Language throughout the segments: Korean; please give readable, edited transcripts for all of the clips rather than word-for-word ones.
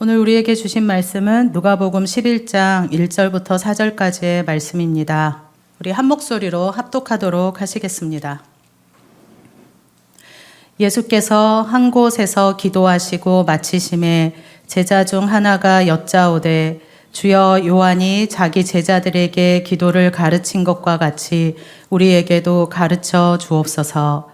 오늘 우리에게 주신 말씀은 누가복음 11장 1절부터 4절까지의 말씀입니다. 우리 한 목소리로 합독하도록 하시겠습니다. 예수께서 한 곳에서 기도하시고 마치심에 제자 중 하나가 여짜오되 주여 요한이 자기 제자들에게 기도를 가르친 것과 같이 우리에게도 가르쳐 주옵소서.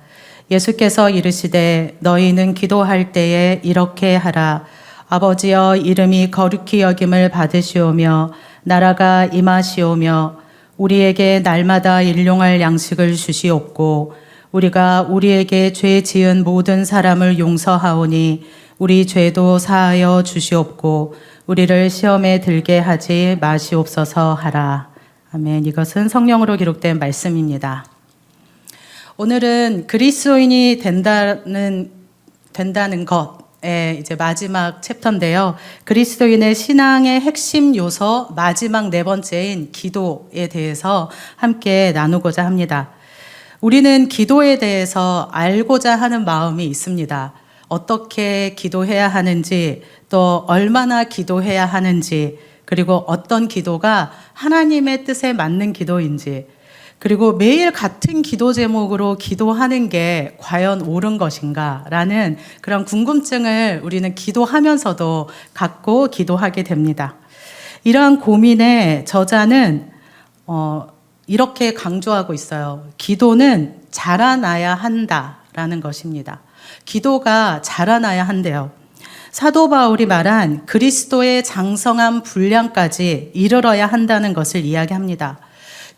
예수께서 이르시되 너희는 기도할 때에 이렇게 하라. 아버지여 이름이 거룩히 여김을 받으시오며 나라가 임하시오며 우리에게 날마다 일용할 양식을 주시옵고 우리가 우리에게 죄 지은 모든 사람을 용서하오니 우리 죄도 사하여 주시옵고 우리를 시험에 들게 하지 마시옵소서 하라. 아멘. 이것은 성령으로 기록된 말씀입니다. 오늘은 그리스도인이 된다는 것의 이제 마지막 챕터인데요. 그리스도인의 신앙의 핵심 요소 마지막 네 번째인 기도에 대해서 함께 나누고자 합니다. 우리는 기도에 대해서 알고자 하는 마음이 있습니다. 어떻게 기도해야 하는지, 또 얼마나 기도해야 하는지, 그리고 어떤 기도가 하나님의 뜻에 맞는 기도인지, 그리고 매일 같은 기도 제목으로 기도하는 게 과연 옳은 것인가 라는 그런 궁금증을 우리는 기도하면서도 갖고 기도하게 됩니다. 이러한 고민의 저자는 이렇게 강조하고 있어요. 기도는 자라나야 한다라는 것입니다. 기도가 자라나야 한대요. 사도 바울이 말한 그리스도의 장성한 분량까지 이르러야 한다는 것을 이야기합니다.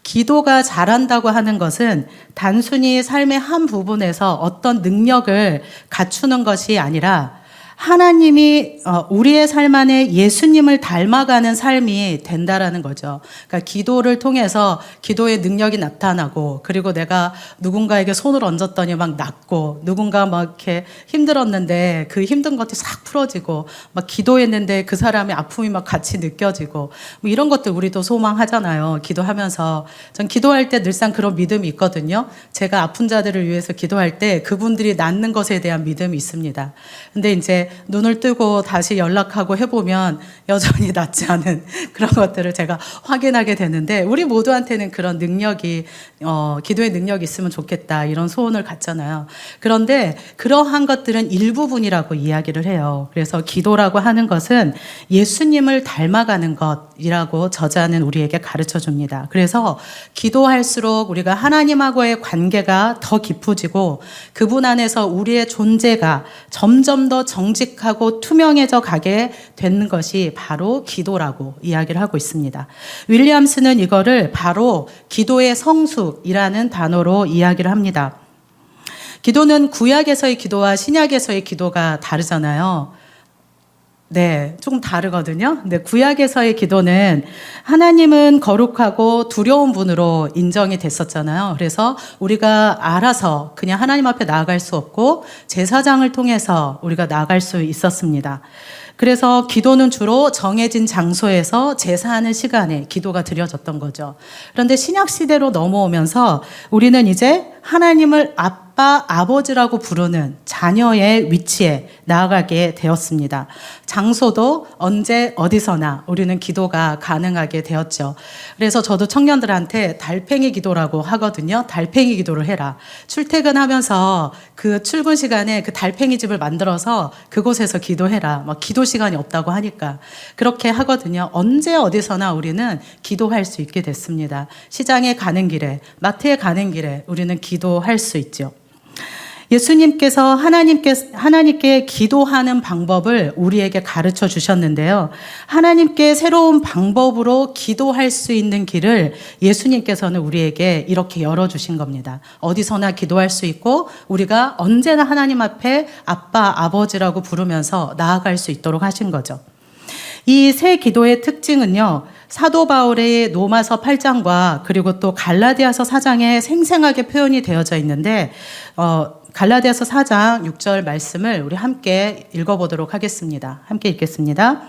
기도가 자란다고 하는 것은 단순히 삶의 한 부분에서 어떤 능력을 갖추는 것이 아니라 하나님이 우리의 삶 안에 예수님을 닮아가는 삶이 된다라는 거죠. 그러니까 기도를 통해서 기도의 능력이 나타나고, 그리고 내가 누군가에게 손을 얹었더니 막 낫고, 누군가 막 이렇게 힘들었는데 그 힘든 것이 싹 풀어지고, 막 기도했는데 그 사람의 아픔이 막 같이 느껴지고, 뭐 이런 것들 우리도 소망하잖아요. 기도하면서. 전 기도할 때 늘상 그런 믿음이 있거든요. 제가 아픈 자들을 위해서 기도할 때 그분들이 낫는 것에 대한 믿음이 있습니다. 근데 이제 눈을 뜨고 다시 연락하고 해보면 여전히 낫지 않은 그런 것들을 제가 확인하게 되는데, 우리 모두한테는 그런 능력이 기도의 능력이 있으면 좋겠다 이런 소원을 갖잖아요. 그런데 그러한 것들은 일부분이라고 이야기를 해요. 그래서 기도라고 하는 것은 예수님을 닮아가는 것이라고 저자는 우리에게 가르쳐 줍니다. 그래서 기도할수록 우리가 하나님하고의 관계가 더 깊어지고 그분 안에서 우리의 존재가 점점 더 정직하고 투명해져 가게 되는 것이 바로 기도라고 이야기를 하고 있습니다. 윌리엄스는 이거를 바로 기도의 성숙이라는 단어로 이야기를 합니다. 기도는 구약에서의 기도와 신약에서의 기도가 다르잖아요. 네, 조금 다르거든요. 근데 구약에서의 기도는 하나님은 거룩하고 두려운 분으로 인정이 됐었잖아요. 그래서 우리가 알아서 그냥 하나님 앞에 나아갈 수 없고 제사장을 통해서 우리가 나아갈 수 있었습니다. 그래서 기도는 주로 정해진 장소에서 제사하는 시간에 기도가 드려졌던 거죠. 그런데 신약 시대로 넘어오면서 우리는 이제 하나님을 아빠, 아버지라고 부르는 자녀의 위치에 나아가게 되었습니다. 장소도 언제 어디서나 우리는 기도가 가능하게 되었죠. 그래서 저도 청년들한테 달팽이 기도라고 하거든요. 달팽이 기도를 해라. 출퇴근하면서 그 출근 시간에 그 달팽이 집을 만들어서 그곳에서 기도해라. 막 기도 시간이 없다고 하니까 그렇게 하거든요. 언제 어디서나 우리는 기도할 수 있게 됐습니다. 시장에 가는 길에, 마트에 가는 길에 우리는 기도할 수 있죠. 예수님께서 하나님께 기도하는 방법을 우리에게 가르쳐 주셨는데요. 하나님께 새로운 방법으로 기도할 수 있는 길을 예수님께서는 우리에게 이렇게 열어주신 겁니다. 어디서나 기도할 수 있고 우리가 언제나 하나님 앞에 아빠, 아버지라고 부르면서 나아갈 수 있도록 하신 거죠. 이 새 기도의 특징은요, 사도 바울의 로마서 8장과 그리고 또 갈라디아서 4장에 생생하게 표현이 되어져 있는데, 갈라디아서 4장 6절 말씀을 우리 함께 읽어보도록 하겠습니다. 함께 읽겠습니다.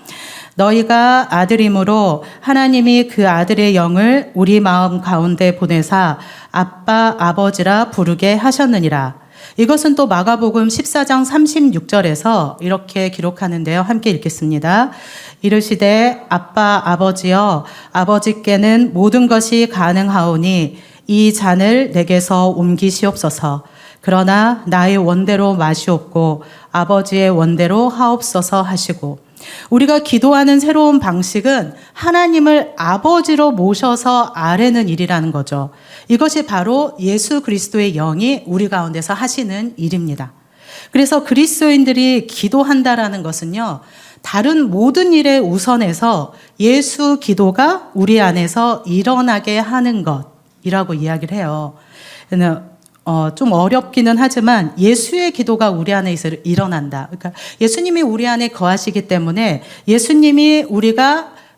너희가 아들임으로 하나님이 그 아들의 영을 우리 마음 가운데 보내사 아빠 아버지라 부르게 하셨느니라. 이것은 또 마가복음 14장 36절에서 이렇게 기록하는데요. 함께 읽겠습니다. 이르시되 아빠 아버지여 아버지께는 모든 것이 가능하오니 이 잔을 내게서 옮기시옵소서. 그러나 나의 원대로 마시옵고 아버지의 원대로 하옵소서 하시고, 우리가 기도하는 새로운 방식은 하나님을 아버지로 모셔서 아뢰는 일이라는 거죠. 이것이 바로 예수 그리스도의 영이 우리 가운데서 하시는 일입니다. 그래서 그리스도인들이 기도한다라는 것은요, 다른 모든 일에 우선해서 예수 기도가 우리 안에서 일어나게 하는 것이라고 이야기를 해요. 좀 어렵기는 하지만 예수의 기도가 우리 안에 일어난다. 그러니까 예수님이 우리 안에 거하시기 때문에 예수님이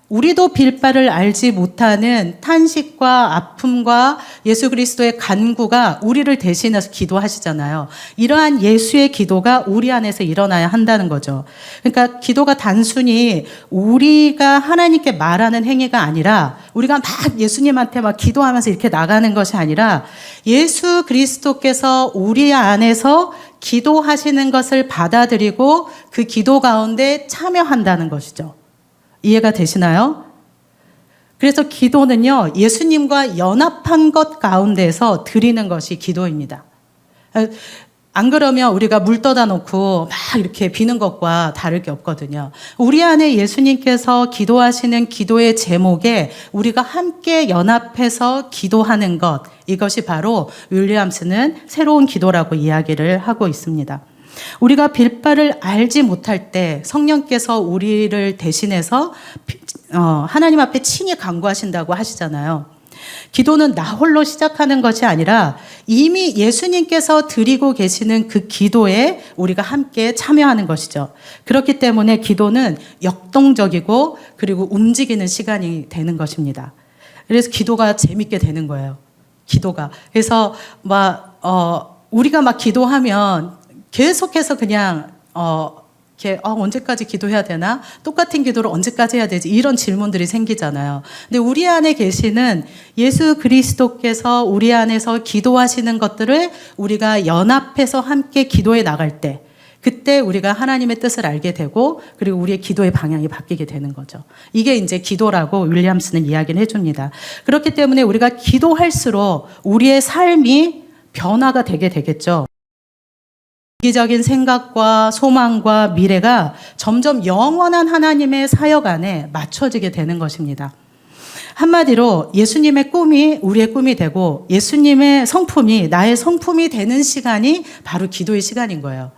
우리도 빌바를 알지 못하는 탄식과 아픔과 예수 그리스도의 간구가 우리를 대신해서 기도하시잖아요. 이러한 예수의 기도가 우리 안에서 일어나야 한다는 거죠. 그러니까 기도가 단순히 우리가 하나님께 말하는 행위가 아니라 우리가 막 예수님한테 막 기도하면서 이렇게 나가는 것이 아니라 예수 그리스도께서 우리 안에서 기도하시는 것을 받아들이고 그 기도 가운데 참여한다는 것이죠. 이해가 되시나요? 그래서 기도는요, 예수님과 연합한 것 가운데서 드리는 것이 기도입니다. 안 그러면 우리가 물 떠다 놓고 막 이렇게 비는 것과 다를 게 없거든요. 우리 안에 예수님께서 기도하시는 기도의 제목에 우리가 함께 연합해서 기도하는 것, 이것이 바로 윌리엄스는 새로운 기도라고 이야기를 하고 있습니다. 우리가 빌바를 알지 못할 때 성령께서 우리를 대신해서 하나님 앞에 친히 간구하신다고 하시잖아요. 기도는 나 홀로 시작하는 것이 아니라 이미 예수님께서 드리고 계시는 그 기도에 우리가 함께 참여하는 것이죠. 그렇기 때문에 기도는 역동적이고 그리고 움직이는 시간이 되는 것입니다. 그래서 기도가 재밌게 되는 거예요. 기도가. 그래서 우리가 막 기도하면 계속해서 그냥 언제까지 기도해야 되나? 똑같은 기도를 언제까지 해야 되지? 이런 질문들이 생기잖아요. 근데 우리 안에 계시는 예수 그리스도께서 우리 안에서 기도하시는 것들을 우리가 연합해서 함께 기도해 나갈 때, 그때 우리가 하나님의 뜻을 알게 되고 그리고 우리의 기도의 방향이 바뀌게 되는 거죠. 이게 이제 기도라고 윌리엄스는 이야기를 해줍니다. 그렇기 때문에 우리가 기도할수록 우리의 삶이 변화가 되게 되겠죠. 이기적인 생각과 소망과 미래가 점점 영원한 하나님의 사역 안에 맞춰지게 되는 것입니다. 한마디로 예수님의 꿈이 우리의 꿈이 되고 예수님의 성품이 나의 성품이 되는 시간이 바로 기도의 시간인 거예요.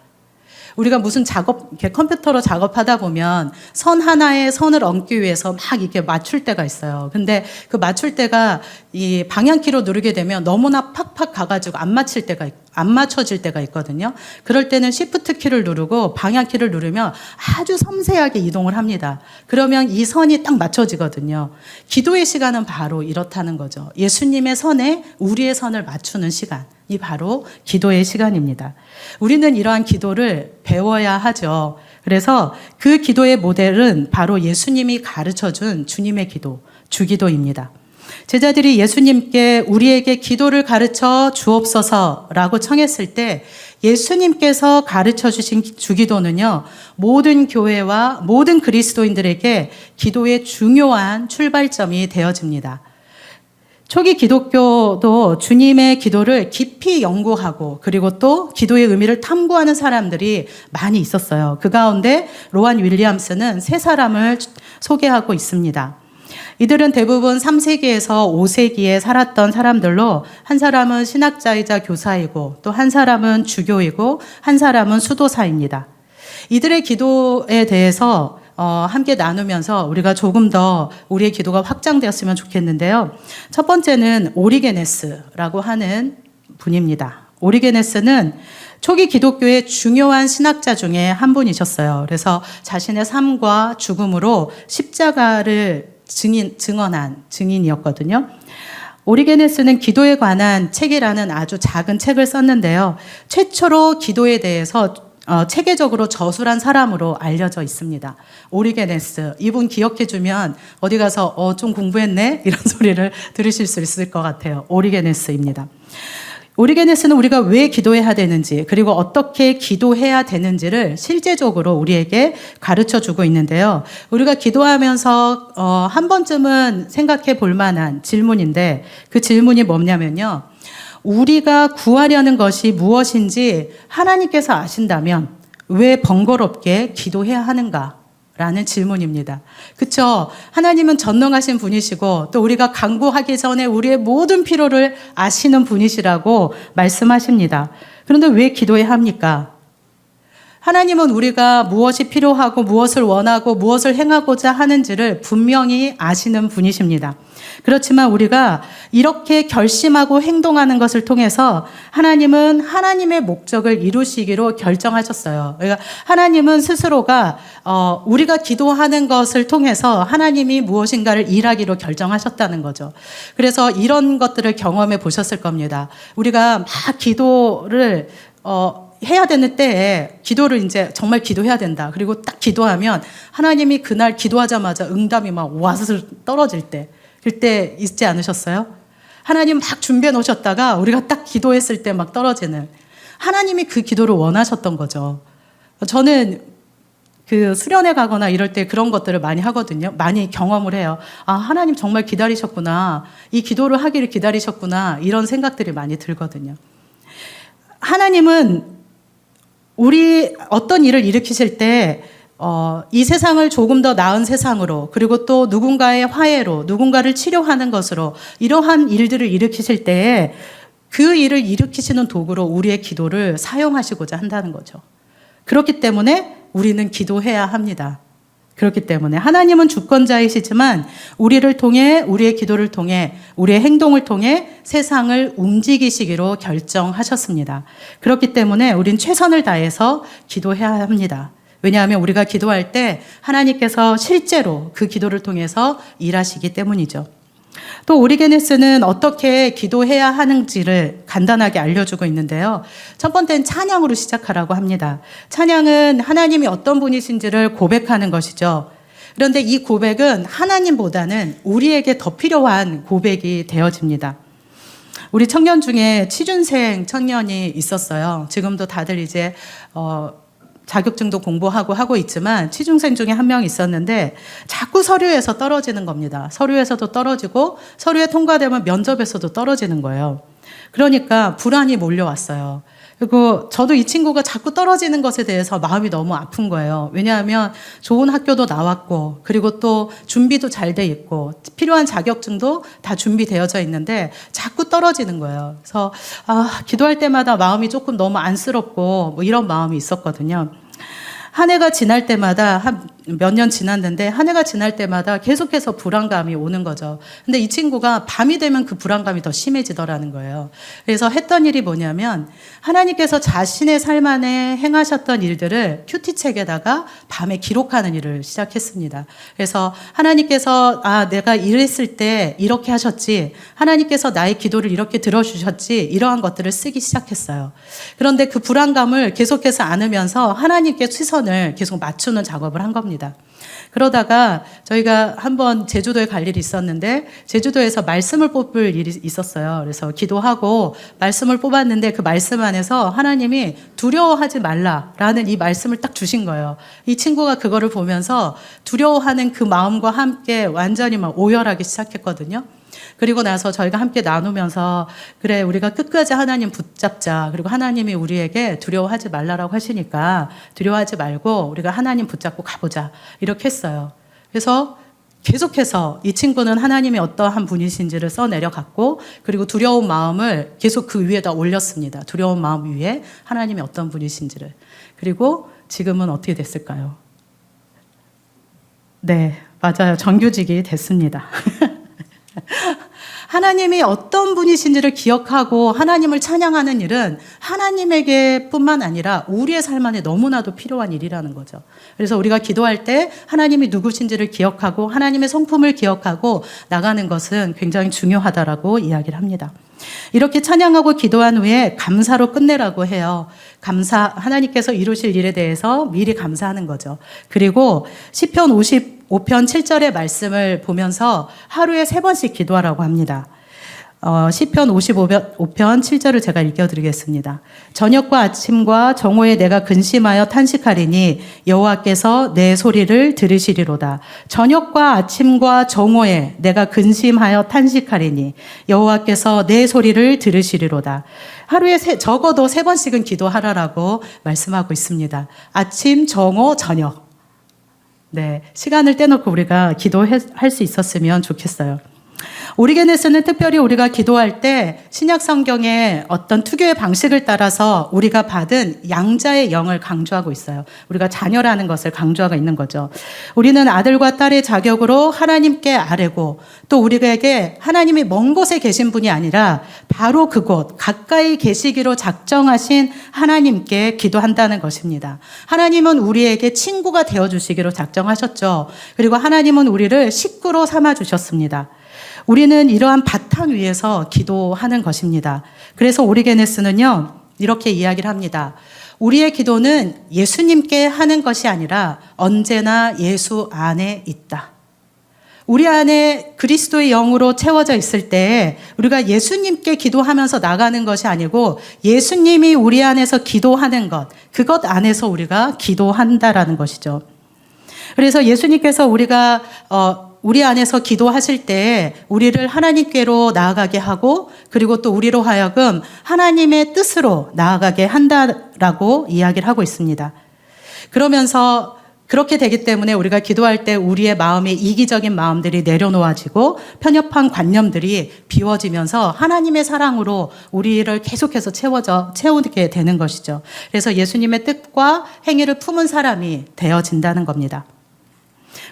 우리가 무슨 이렇게 컴퓨터로 작업하다 보면 선 하나에 선을 얹기 위해서 막 이렇게 맞출 때가 있어요. 근데 그 맞출 때가 이 방향키로 누르게 되면 너무나 팍팍 가가지고 안 맞춰질 때가 있거든요. 그럴 때는 Shift 키를 누르고 방향키를 누르면 아주 섬세하게 이동을 합니다. 그러면 이 선이 딱 맞춰지거든요. 기도의 시간은 바로 이렇다는 거죠. 예수님의 선에 우리의 선을 맞추는 시간. 이 바로 기도의 시간입니다. 우리는 이러한 기도를 배워야 하죠. 그래서 그 기도의 모델은 바로 예수님이 가르쳐준 주님의 기도, 주기도입니다. 제자들이 예수님께 우리에게 기도를 가르쳐 주옵소서라고 청했을 때 예수님께서 가르쳐 주신 주기도는요, 모든 교회와 모든 그리스도인들에게 기도의 중요한 출발점이 되어집니다. 초기 기독교도 주님의 기도를 깊이 연구하고 그리고 또 기도의 의미를 탐구하는 사람들이 많이 있었어요. 그 가운데 로안 윌리엄스는 세 사람을 소개하고 있습니다. 이들은 대부분 3세기에서 5세기에 살았던 사람들로 한 사람은 신학자이자 교사이고 또 한 사람은 주교이고 한 사람은 수도사입니다. 이들의 기도에 대해서 함께 나누면서 우리가 조금 더 우리의 기도가 확장되었으면 좋겠는데요. 첫 번째는 오리게네스라고 하는 분입니다. 오리게네스는 초기 기독교의 중요한 신학자 중에 한 분이셨어요. 그래서 자신의 삶과 죽음으로 십자가를 증언한 증인이었거든요. 오리게네스는 기도에 관한 책이라는 아주 작은 책을 썼는데요. 최초로 기도에 대해서 체계적으로 저술한 사람으로 알려져 있습니다. 오리게네스, 이분 기억해주면 어디 가서 좀 공부했네? 이런 소리를 들으실 수 있을 것 같아요. 오리게네스입니다. 오리게네스는 우리가 왜 기도해야 되는지, 그리고 어떻게 기도해야 되는지를 실제적으로 우리에게 가르쳐 주고 있는데요. 우리가 기도하면서 한 번쯤은 생각해 볼 만한 질문인데, 그 질문이 뭐냐면요. 우리가 구하려는 것이 무엇인지 하나님께서 아신다면 왜 번거롭게 기도해야 하는가? 라는 질문입니다. 그쵸? 하나님은 전능하신 분이시고 또 우리가 간구하기 전에 우리의 모든 필요를 아시는 분이시라고 말씀하십니다. 그런데 왜 기도해야 합니까? 하나님은 우리가 무엇이 필요하고 무엇을 원하고 무엇을 행하고자 하는지를 분명히 아시는 분이십니다. 그렇지만 우리가 이렇게 결심하고 행동하는 것을 통해서 하나님은 하나님의 목적을 이루시기로 결정하셨어요. 그러니까 하나님은 스스로가 우리가 기도하는 것을 통해서 하나님이 무엇인가를 일하기로 결정하셨다는 거죠. 그래서 이런 것들을 경험해 보셨을 겁니다. 우리가 막 기도를 해야 되는 때에 기도를 이제 정말 기도해야 된다. 그리고 딱 기도하면 하나님이 그날 기도하자마자 응답이 막 와서 떨어질 때, 그때 있지 않으셨어요? 하나님 막 준비해 놓으셨다가 우리가 딱 기도했을 때 막 떨어지는, 하나님이 그 기도를 원하셨던 거죠. 저는 그 수련회 가거나 이럴 때 그런 것들을 많이 하거든요. 많이 경험을 해요. 아, 하나님 정말 기다리셨구나. 이 기도를 하기를 기다리셨구나. 이런 생각들이 많이 들거든요. 하나님은 우리 어떤 일을 일으키실 때 이 세상을 조금 더 나은 세상으로, 그리고 또 누군가의 화해로, 누군가를 치료하는 것으로 이러한 일들을 일으키실 때에 그 일을 일으키시는 도구로 우리의 기도를 사용하시고자 한다는 거죠. 그렇기 때문에 우리는 기도해야 합니다. 그렇기 때문에 하나님은 주권자이시지만 우리를 통해, 우리의 기도를 통해, 우리의 행동을 통해 세상을 움직이시기로 결정하셨습니다. 그렇기 때문에 우린 최선을 다해서 기도해야 합니다. 왜냐하면 우리가 기도할 때 하나님께서 실제로 그 기도를 통해서 일하시기 때문이죠. 또 오리게네스는 어떻게 기도해야 하는지를 간단하게 알려주고 있는데요. 첫 번째는 찬양으로 시작하라고 합니다. 찬양은 하나님이 어떤 분이신지를 고백하는 것이죠. 그런데 이 고백은 하나님보다는 우리에게 더 필요한 고백이 되어집니다. 우리 청년 중에 취준생 청년이 있었어요. 지금도 다들 이제 자격증도 공부하고 하고 있지만 취준생 중에 한 명 있었는데 자꾸 서류에서 떨어지는 겁니다. 서류에서도 떨어지고 서류에 통과되면 면접에서도 떨어지는 거예요. 그러니까 불안이 몰려왔어요. 그리고 저도 이 친구가 자꾸 떨어지는 것에 대해서 마음이 너무 아픈 거예요. 왜냐하면 좋은 학교도 나왔고, 그리고 또 준비도 잘 돼 있고, 필요한 자격증도 다 준비되어져 있는데 자꾸 떨어지는 거예요. 그래서 기도할 때마다 마음이 조금 너무 안쓰럽고 뭐 이런 마음이 있었거든요. 한 해가 지날 때마다, 한 몇 년 지났는데 한 해가 지날 때마다 계속해서 불안감이 오는 거죠. 근데 이 친구가 밤이 되면 그 불안감이 더 심해지더라는 거예요. 그래서 했던 일이 뭐냐면 하나님께서 자신의 삶 안에 행하셨던 일들을 큐티책에다가 밤에 기록하는 일을 시작했습니다. 그래서 하나님께서 내가 이랬을 때 이렇게 하셨지, 하나님께서 나의 기도를 이렇게 들어주셨지, 이러한 것들을 쓰기 시작했어요. 그런데 그 불안감을 계속해서 안으면서 하나님께 시선을 계속 맞추는 작업을 한 겁니다. 그러다가 저희가 한번 제주도에 갈 일이 있었는데 제주도에서 말씀을 뽑을 일이 있었어요. 그래서 기도하고 말씀을 뽑았는데 그 말씀 안에서 하나님이 두려워하지 말라라는 이 말씀을 딱 주신 거예요. 이 친구가 그거를 보면서 두려워하는 그 마음과 함께 완전히 막 오열하기 시작했거든요. 그리고 나서 저희가 함께 나누면서 그래, 우리가 끝까지 하나님 붙잡자. 그리고 하나님이 우리에게 두려워하지 말라라고 하시니까 두려워하지 말고 우리가 하나님 붙잡고 가보자. 이렇게 했어요. 그래서 계속해서 이 친구는 하나님이 어떠한 분이신지를 써내려갔고, 그리고 두려운 마음을 계속 그 위에다 올렸습니다. 두려운 마음 위에 하나님이 어떤 분이신지를. 그리고 지금은 어떻게 됐을까요? 네, 맞아요. 정규직이 됐습니다. 하나님이 어떤 분이신지를 기억하고 하나님을 찬양하는 일은 하나님에게 뿐만 아니라 우리의 삶 안에 너무나도 필요한 일이라는 거죠. 그래서 우리가 기도할 때 하나님이 누구신지를 기억하고 하나님의 성품을 기억하고 나가는 것은 굉장히 중요하다라고 이야기를 합니다. 이렇게 찬양하고 기도한 후에 감사로 끝내라고 해요. 하나님께서 이루실 일에 대해서 미리 감사하는 거죠. 그리고 시편 55편 7절의 말씀을 보면서 하루에 3번씩 기도하라고 합니다. 시편 55편 7절을 제가 읽어드리겠습니다. 저녁과 아침과 정오에 내가 근심하여 탄식하리니 여호와께서 내 소리를 들으시리로다. 저녁과 아침과 정오에 내가 근심하여 탄식하리니 여호와께서 내 소리를 들으시리로다. 하루에 적어도 3번씩은 기도하라라고 말씀하고 있습니다. 아침, 정오, 저녁. 네, 시간을 떼놓고 우리가 기도할 수 있었으면 좋겠어요. 오리게네스는 특별히 우리가 기도할 때 신약 성경의 어떤 특유의 방식을 따라서 우리가 받은 양자의 영을 강조하고 있어요. 우리가 자녀라는 것을 강조하고 있는 거죠. 우리는 아들과 딸의 자격으로 하나님께 아뢰고 또 우리에게 하나님이 먼 곳에 계신 분이 아니라 바로 그곳 가까이 계시기로 작정하신 하나님께 기도한다는 것입니다. 하나님은 우리에게 친구가 되어주시기로 작정하셨죠. 그리고 하나님은 우리를 식구로 삼아주셨습니다. 우리는 이러한 바탕 위에서 기도하는 것입니다. 그래서 오리게네스는요, 이렇게 이야기를 합니다. 우리의 기도는 예수님께 하는 것이 아니라 언제나 예수 안에 있다. 우리 안에 그리스도의 영으로 채워져 있을 때 우리가 예수님께 기도하면서 나가는 것이 아니고 예수님이 우리 안에서 기도하는 것, 그것 안에서 우리가 기도한다라는 것이죠. 그래서 예수님께서 우리가 우리 안에서 기도하실 때 우리를 하나님께로 나아가게 하고 그리고 또 우리로 하여금 하나님의 뜻으로 나아가게 한다라고 이야기를 하고 있습니다. 그러면서 그렇게 되기 때문에 우리가 기도할 때 우리의 마음에 이기적인 마음들이 내려놓아지고 편협한 관념들이 비워지면서 하나님의 사랑으로 우리를 계속해서 채우게 되는 것이죠. 그래서 예수님의 뜻과 행위를 품은 사람이 되어진다는 겁니다.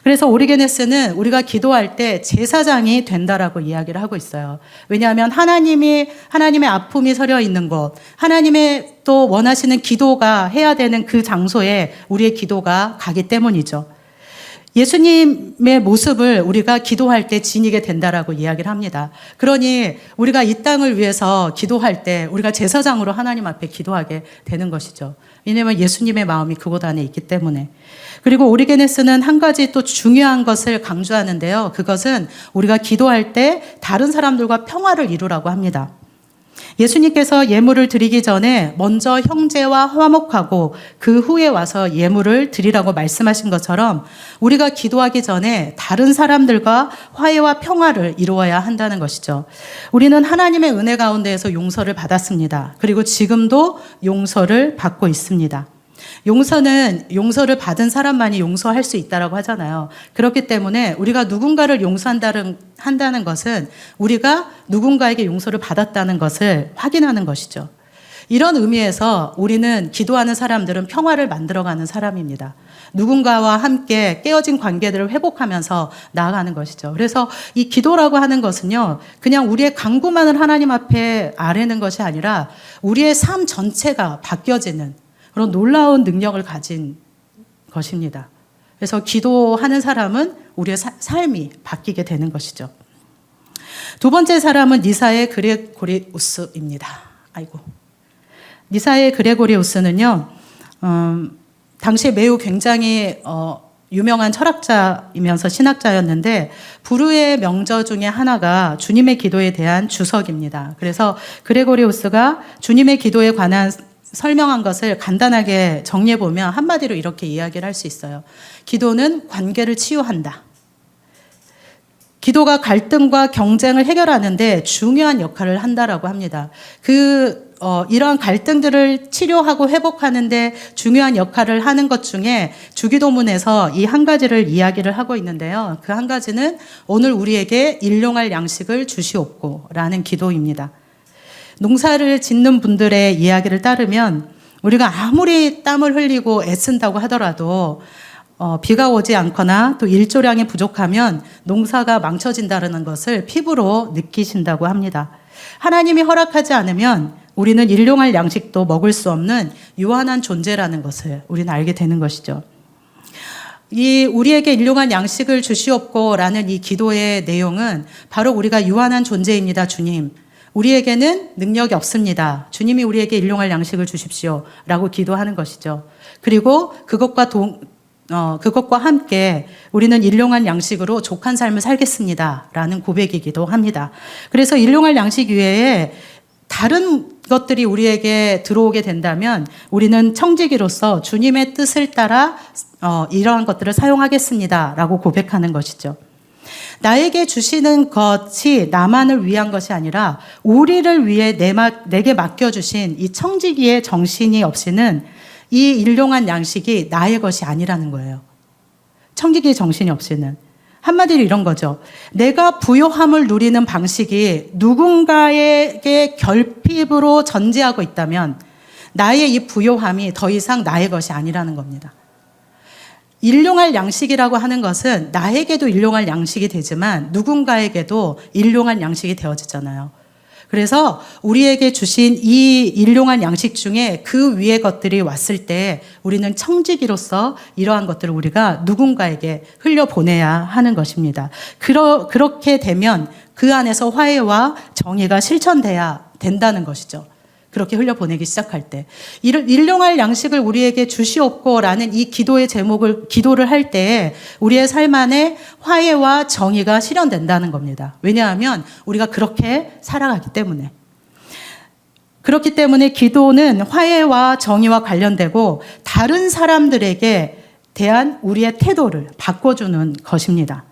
그래서 오리게네스는 우리가 기도할 때 제사장이 된다라고 이야기를 하고 있어요. 왜냐하면 하나님의 아픔이 서려 있는 곳, 하나님의 또 원하시는 기도가 해야 되는 그 장소에 우리의 기도가 가기 때문이죠. 예수님의 모습을 우리가 기도할 때 지니게 된다라고 이야기를 합니다. 그러니 우리가 이 땅을 위해서 기도할 때 우리가 제사장으로 하나님 앞에 기도하게 되는 것이죠. 왜냐하면 예수님의 마음이 그곳 안에 있기 때문에. 그리고 오리게네스는 한 가지 또 중요한 것을 강조하는데요. 그것은 우리가 기도할 때 다른 사람들과 평화를 이루라고 합니다. 예수님께서 예물을 드리기 전에 먼저 형제와 화목하고 그 후에 와서 예물을 드리라고 말씀하신 것처럼 우리가 기도하기 전에 다른 사람들과 화해와 평화를 이루어야 한다는 것이죠. 우리는 하나님의 은혜 가운데에서 용서를 받았습니다. 그리고 지금도 용서를 받고 있습니다. 용서를 받은 사람만이 용서할 수 있다라고 하잖아요. 그렇기 때문에 우리가 누군가를 용서한다는 것은 우리가 누군가에게 용서를 받았다는 것을 확인하는 것이죠. 이런 의미에서 우리는 기도하는 사람들은 평화를 만들어가는 사람입니다. 누군가와 함께 깨어진 관계들을 회복하면서 나아가는 것이죠. 그래서 이 기도라고 하는 것은요, 그냥 우리의 간구만을 하나님 앞에 아뢰는 것이 아니라 우리의 삶 전체가 바뀌어지는 그런 놀라운 능력을 가진 것입니다. 그래서 기도하는 사람은 우리의 삶이 바뀌게 되는 것이죠. 두 번째 사람은 니사의 그레고리우스입니다. 니사의 그레고리우스는요, 당시에 매우 굉장히 유명한 철학자이면서 신학자였는데 불후의 명저 중에 하나가 주님의 기도에 대한 주석입니다. 그래서 그레고리우스가 주님의 기도에 관한 설명한 것을 간단하게 정리해보면 한마디로 이렇게 이야기를 할 수 있어요. 기도는 관계를 치유한다. 기도가 갈등과 경쟁을 해결하는데 중요한 역할을 한다라고 합니다. 이러한 갈등들을 치료하고 회복하는데 중요한 역할을 하는 것 중에 주기도문에서 이 한 가지를 이야기를 하고 있는데요. 그 한 가지는 오늘 우리에게 일용할 양식을 주시옵고 라는 기도입니다. 농사를 짓는 분들의 이야기를 따르면 우리가 아무리 땀을 흘리고 애쓴다고 하더라도 비가 오지 않거나 또 일조량이 부족하면 농사가 망쳐진다는 것을 피부로 느끼신다고 합니다. 하나님이 허락하지 않으면 우리는 일용할 양식도 먹을 수 없는 유한한 존재라는 것을 우리는 알게 되는 것이죠. 이 우리에게 일용할 양식을 주시옵고라는 이 기도의 내용은 바로 우리가 유한한 존재입니다, 주님. 우리에게는 능력이 없습니다. 주님이 우리에게 일용할 양식을 주십시오. 라고 기도하는 것이죠. 그리고 그것과 그것과 함께 우리는 일용할 양식으로 족한 삶을 살겠습니다라는 고백이기도 합니다. 그래서 일용할 양식 외에 다른 것들이 우리에게 들어오게 된다면 우리는 청지기로서 주님의 뜻을 따라 이러한 것들을 사용하겠습니다라고 고백하는 것이죠. 나에게 주시는 것이 나만을 위한 것이 아니라 우리를 위해 내게 맡겨주신 이 청지기의 정신이 없이는 이 일용한 양식이 나의 것이 아니라는 거예요. 청지기의 정신이 없이는. 한마디로 이런 거죠. 내가 부요함을 누리는 방식이 누군가에게 결핍으로 전제하고 있다면 나의 이 부요함이 더 이상 나의 것이 아니라는 겁니다. 일용할 양식이라고 하는 것은 나에게도 일용할 양식이 되지만 누군가에게도 일용할 양식이 되어지잖아요. 그래서 우리에게 주신 이 일용할 양식 중에 그 위의 것들이 왔을 때 우리는 청지기로서 이러한 것들을 우리가 누군가에게 흘려보내야 하는 것입니다. 그렇게 되면 그 안에서 화해와 정의가 실천돼야 된다는 것이죠. 그렇게 흘려보내기 시작할 때. 일용할 양식을 우리에게 주시옵고라는 이 기도의 기도를 할 때 우리의 삶 안에 화해와 정의가 실현된다는 겁니다. 왜냐하면 우리가 그렇게 살아가기 때문에. 그렇기 때문에 기도는 화해와 정의와 관련되고 다른 사람들에게 대한 우리의 태도를 바꿔주는 것입니다.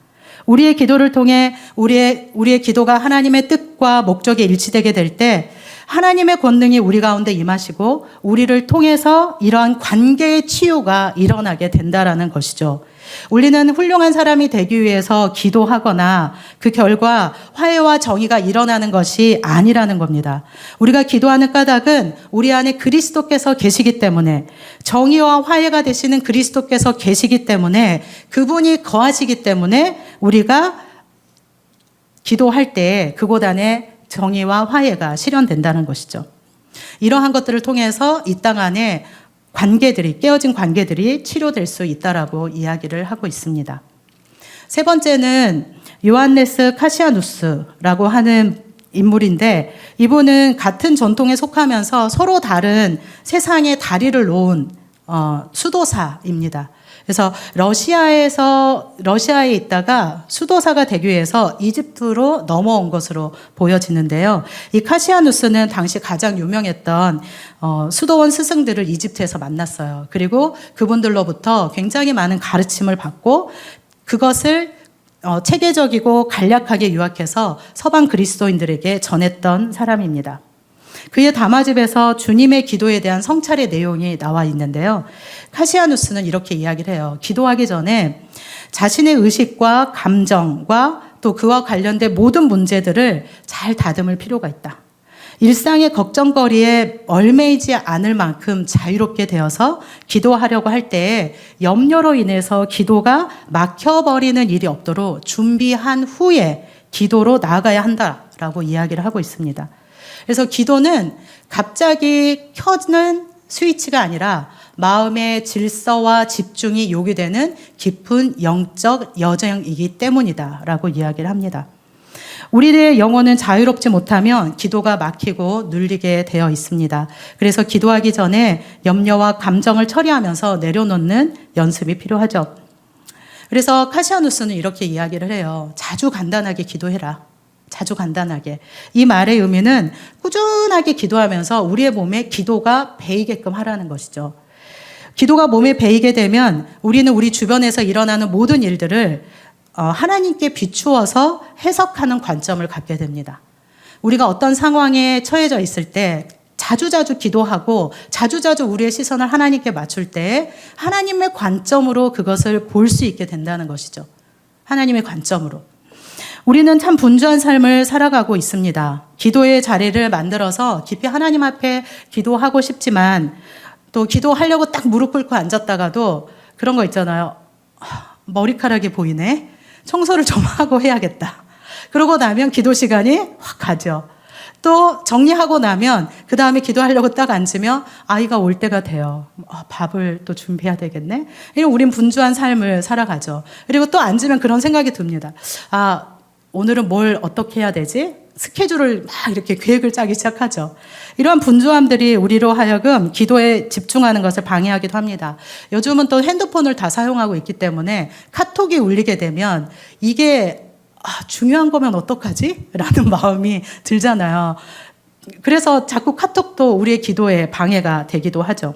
우리의 기도를 통해 우리의 기도가 하나님의 뜻과 목적에 일치되게 될 때 하나님의 권능이 우리 가운데 임하시고 우리를 통해서 이러한 관계의 치유가 일어나게 된다라는 것이죠. 우리는 훌륭한 사람이 되기 위해서 기도하거나 그 결과 화해와 정의가 일어나는 것이 아니라는 겁니다. 우리가 기도하는 까닭은 우리 안에 그리스도께서 계시기 때문에 정의와 화해가 되시는 그리스도께서 계시기 때문에 그분이 거하시기 때문에 우리가 기도할 때 그곳 안에 정의와 화해가 실현된다는 것이죠. 이러한 것들을 통해서 이 땅 안에 깨어진 관계들이 치료될 수 있다라고 이야기를 하고 있습니다. 세 번째는 요한네스 카시아누스라고 하는 인물인데 이분은 같은 전통에 속하면서 서로 다른 세상의 다리를 놓은 수도사입니다. 그래서 러시아에 있다가 수도사가 되기 위해서 이집트로 넘어온 것으로 보여지는데요. 이 카시아누스는 당시 가장 유명했던 수도원 스승들을 이집트에서 만났어요. 그리고 그분들로부터 굉장히 많은 가르침을 받고 그것을 체계적이고 간략하게 요약해서 서방 그리스도인들에게 전했던 사람입니다. 그의 담화집에서 주님의 기도에 대한 성찰의 내용이 나와 있는데요. 카시아누스는 이렇게 이야기를 해요. 기도하기 전에 자신의 의식과 감정과 또 그와 관련된 모든 문제들을 잘 다듬을 필요가 있다. 일상의 걱정거리에 얽매이지 않을 만큼 자유롭게 되어서 기도하려고 할 때 염려로 인해서 기도가 막혀버리는 일이 없도록 준비한 후에 기도로 나아가야 한다라고 이야기를 하고 있습니다. 그래서 기도는 갑자기 켜는 스위치가 아니라 마음의 질서와 집중이 요구되는 깊은 영적 여정이기 때문이다라고 이야기를 합니다. 우리의 영혼은 자유롭지 못하면 기도가 막히고 눌리게 되어 있습니다. 그래서 기도하기 전에 염려와 감정을 처리하면서 내려놓는 연습이 필요하죠. 그래서 카시아누스는 이렇게 이야기를 해요. 자주 간단하게 기도해라. 자주 간단하게. 이 말의 의미는 꾸준하게 기도하면서 우리의 몸에 기도가 배이게끔 하라는 것이죠. 기도가 몸에 배이게 되면 우리는 우리 주변에서 일어나는 모든 일들을 하나님께 비추어서 해석하는 관점을 갖게 됩니다. 우리가 어떤 상황에 처해져 있을 때 자주자주 기도하고 자주자주 우리의 시선을 하나님께 맞출 때 하나님의 관점으로 그것을 볼 수 있게 된다는 것이죠. 하나님의 관점으로. 우리는 참 분주한 삶을 살아가고 있습니다. 기도의 자리를 만들어서 깊이 하나님 앞에 기도하고 싶지만 또 기도하려고 딱 무릎 꿇고 앉았다가도 그런 거 있잖아요. 머리카락이 보이네. 청소를 좀 하고 해야겠다. 그러고 나면 기도 시간이 확 가죠. 또 정리하고 나면 그 다음에 기도하려고 딱 앉으면 아이가 올 때가 돼요. 밥을 또 준비해야 되겠네. 우린 분주한 삶을 살아가죠. 그리고 또 앉으면 그런 생각이 듭니다. 오늘은 뭘 어떻게 해야 되지? 스케줄을 막 이렇게 계획을 짜기 시작하죠. 이러한 분주함들이 우리로 하여금 기도에 집중하는 것을 방해하기도 합니다. 요즘은 또 핸드폰을 다 사용하고 있기 때문에 카톡이 울리게 되면 이게 중요한 거면 어떡하지? 라는 마음이 들잖아요. 그래서 자꾸 카톡도 우리의 기도에 방해가 되기도 하죠.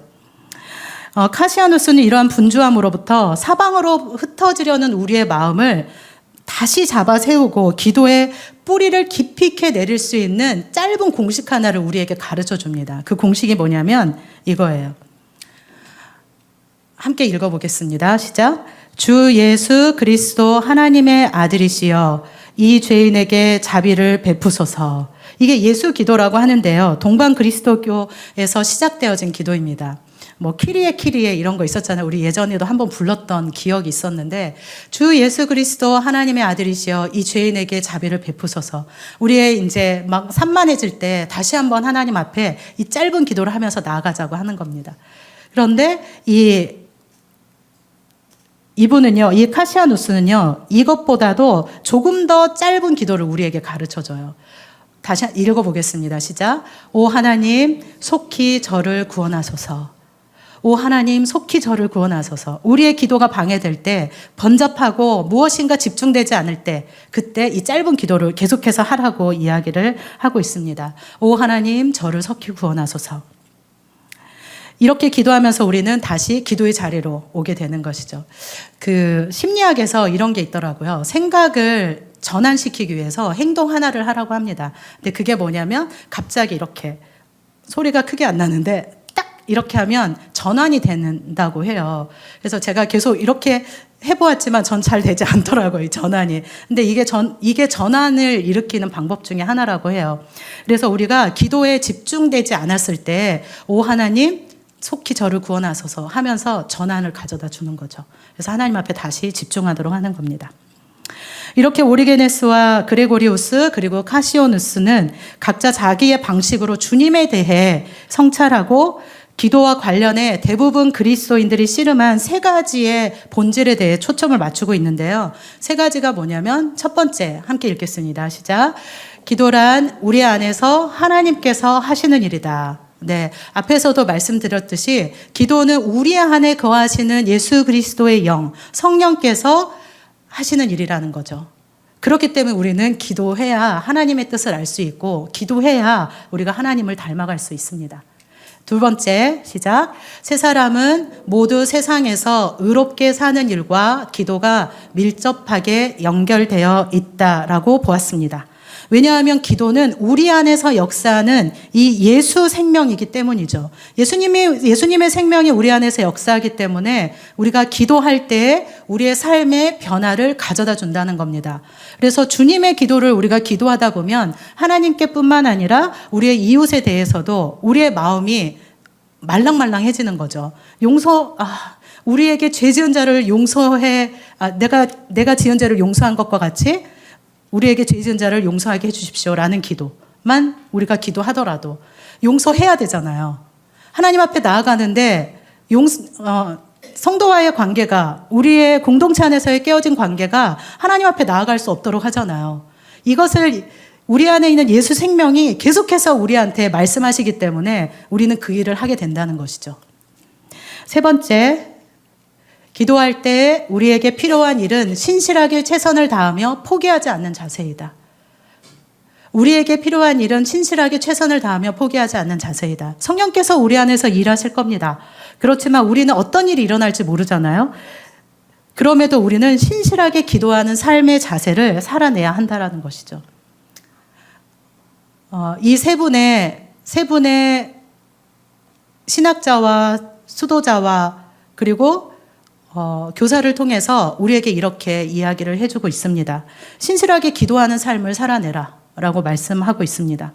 카시아누스는 이러한 분주함으로부터 사방으로 흩어지려는 우리의 마음을 다시 잡아 세우고 기도의 뿌리를 깊이 있게 내릴 수 있는 짧은 공식 하나를 우리에게 가르쳐 줍니다. 그 공식이 뭐냐면 이거예요. 함께 읽어보겠습니다. 시작. 주 예수 그리스도 하나님의 아들이시여 이 죄인에게 자비를 베푸소서. 이게 예수 기도라고 하는데요. 동방 그리스도교에서 시작되어진 기도입니다. 뭐 키리에 이런 거 있었잖아요. 우리 예전에도 한번 불렀던 기억이 있었는데 주 예수 그리스도 하나님의 아들이시여 이 죄인에게 자비를 베푸소서. 우리의 이제 막 산만해질 때 다시 한번 하나님 앞에 이 짧은 기도를 하면서 나아가자고 하는 겁니다. 그런데 이분은요, 이 카시아누스는요, 이것보다도 조금 더 짧은 기도를 우리에게 가르쳐줘요. 다시 읽어보겠습니다. 시작. 오 하나님 속히 저를 구원하소서. 오 하나님 속히 저를 구원하소서. 우리의 기도가 방해될 때, 번잡하고 무엇인가 집중되지 않을 때, 그때 이 짧은 기도를 계속해서 하라고 이야기를 하고 있습니다. 오 하나님 저를 속히 구원하소서. 이렇게 기도하면서 우리는 다시 기도의 자리로 오게 되는 것이죠. 그 심리학에서 이런 게 있더라고요. 생각을 전환시키기 위해서 행동 하나를 하라고 합니다. 근데 그게 뭐냐면 갑자기 이렇게 소리가 크게 안 나는데 이렇게 하면 전환이 된다고 해요. 그래서 제가 계속 이렇게 해보았지만 전 잘 되지 않더라고요, 이 전환이. 근데 이게 전환을 일으키는 방법 중에 하나라고 해요. 그래서 우리가 기도에 집중되지 않았을 때, 오 하나님, 속히 저를 구원하소서 하면서 전환을 가져다 주는 거죠. 그래서 하나님 앞에 다시 집중하도록 하는 겁니다. 이렇게 오리게네스와 그레고리우스 그리고 카시오누스는 각자 자기의 방식으로 주님에 대해 성찰하고 기도와 관련해 대부분 그리스도인들이 씨름한 세 가지의 본질에 대해 초점을 맞추고 있는데요. 세 가지가 뭐냐면 첫 번째, 함께 읽겠습니다. 시작. 기도란 우리 안에서 하나님께서 하시는 일이다. 네, 앞에서도 말씀드렸듯이 기도는 우리 안에 거하시는 예수 그리스도의 영, 성령께서 하시는 일이라는 거죠. 그렇기 때문에 우리는 기도해야 하나님의 뜻을 알 수 있고 기도해야 우리가 하나님을 닮아갈 수 있습니다. 두 번째, 시작. 세 사람은 모두 세상에서 의롭게 사는 일과 기도가 밀접하게 연결되어 있다라고 보았습니다. 왜냐하면 기도는 우리 안에서 역사하는 이 예수 생명이기 때문이죠. 예수님의 생명이 우리 안에서 역사하기 때문에 우리가 기도할 때 우리의 삶의 변화를 가져다 준다는 겁니다. 그래서 주님의 기도를 우리가 기도하다 보면 하나님께 뿐만 아니라 우리의 이웃에 대해서도 우리의 마음이 말랑말랑해지는 거죠. 우리에게 죄 지은 자를 내가 지은 죄를 용서한 것과 같이 우리에게 죄 지은 자를 용서하게 해주십시오라는 기도만 우리가 기도하더라도 용서해야 되잖아요. 하나님 앞에 나아가는데 성도와의 관계가 우리의 공동체 안에서의 깨어진 관계가 하나님 앞에 나아갈 수 없도록 하잖아요. 이것을 우리 안에 있는 예수 생명이 계속해서 우리한테 말씀하시기 때문에 우리는 그 일을 하게 된다는 것이죠. 세 번째, 기도할 때 우리에게 필요한 일은 신실하게 최선을 다하며 포기하지 않는 자세이다. 우리에게 필요한 일은 신실하게 최선을 다하며 포기하지 않는 자세이다. 성령께서 우리 안에서 일하실 겁니다. 그렇지만 우리는 어떤 일이 일어날지 모르잖아요. 그럼에도 우리는 신실하게 기도하는 삶의 자세를 살아내야 한다는 것이죠. 이 세 분의 신학자와 수도자와 그리고 교사를 통해서 우리에게 이렇게 이야기를 해주고 있습니다. 신실하게 기도하는 삶을 살아내라 라고 말씀하고 있습니다.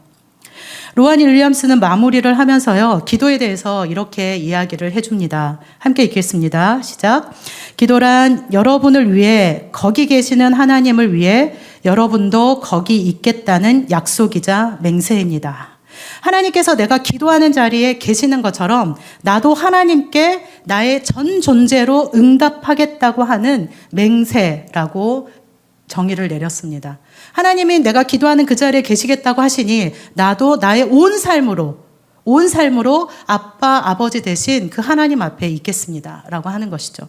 로하니 윌리엄스는 마무리를 하면서요, 기도에 대해서 이렇게 이야기를 해줍니다. 함께 읽겠습니다. 시작. 기도란 여러분을 위해 거기 계시는 하나님을 위해 여러분도 거기 있겠다는 약속이자 맹세입니다. 하나님께서 내가 기도하는 자리에 계시는 것처럼 나도 하나님께 나의 전 존재로 응답하겠다고 하는 맹세라고 정의를 내렸습니다. 하나님이 내가 기도하는 그 자리에 계시겠다고 하시니 나도 나의 온 삶으로 아빠, 아버지 대신 그 하나님 앞에 있겠습니다. 라고 하는 것이죠.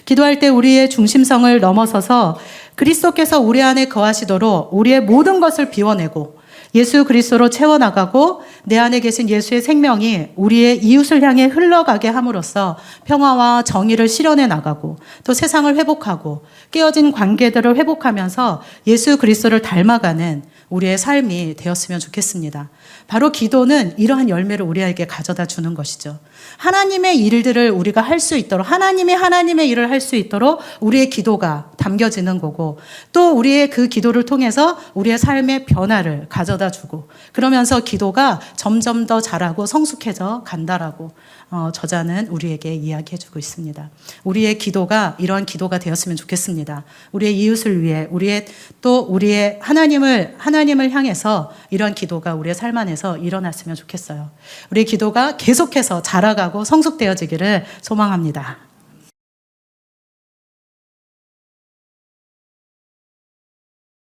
기도할 때 우리의 중심성을 넘어서서 그리스도께서 우리 안에 거하시도록 우리의 모든 것을 비워내고 예수 그리스도로 채워나가고 내 안에 계신 예수의 생명이 우리의 이웃을 향해 흘러가게 함으로써 평화와 정의를 실현해 나가고 또 세상을 회복하고 깨어진 관계들을 회복하면서 예수 그리스도를 닮아가는 우리의 삶이 되었으면 좋겠습니다. 바로 기도는 이러한 열매를 우리에게 가져다 주는 것이죠. 하나님의 일들을 우리가 할 수 있도록 하나님의 일을 할 수 있도록 우리의 기도가 담겨지는 거고 또 우리의 그 기도를 통해서 우리의 삶의 변화를 가져다 주고 그러면서 기도가 점점 더 잘하고 성숙해져 간다라고 저자는 우리에게 이야기해 주고 있습니다. 우리의 기도가 이러한 기도가 되었으면 좋겠습니다. 우리의 이웃을 위해 우리의 하나님을 향해서 이러한 기도가 우리의 삶 안에서 일어났으면 좋겠어요. 우리의 기도가 계속해서 자라가고 성숙되어지기를 소망합니다.